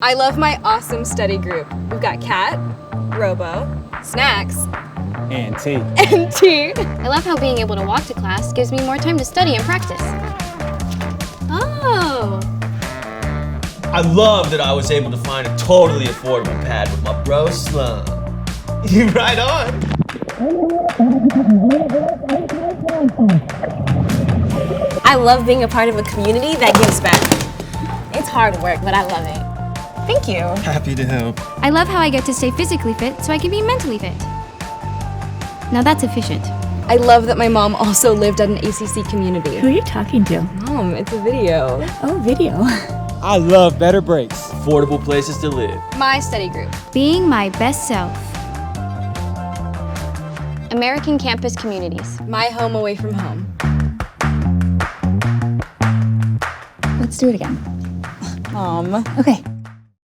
I love my awesome study group. We've got Kat, Robo, Snacks, And T. and T. I love how being able to walk to class gives me more time to study and practice. Oh. I love that I was able to find a totally affordable pad with my bro Slum. You right on. I love being a part of a community that gives back. It's hard work, but I love it. Thank you. Happy to help. I love how I get to stay physically fit so I can be mentally fit. Now that's efficient. I love that my mom also lived at an ACC community. Who are you talking to? Mom, it's a video. Oh, video. I love better breaks. Affordable places to live. My study group. Being my best self. American campus communities. My home away from home. Let's do it again. Mom. Okay.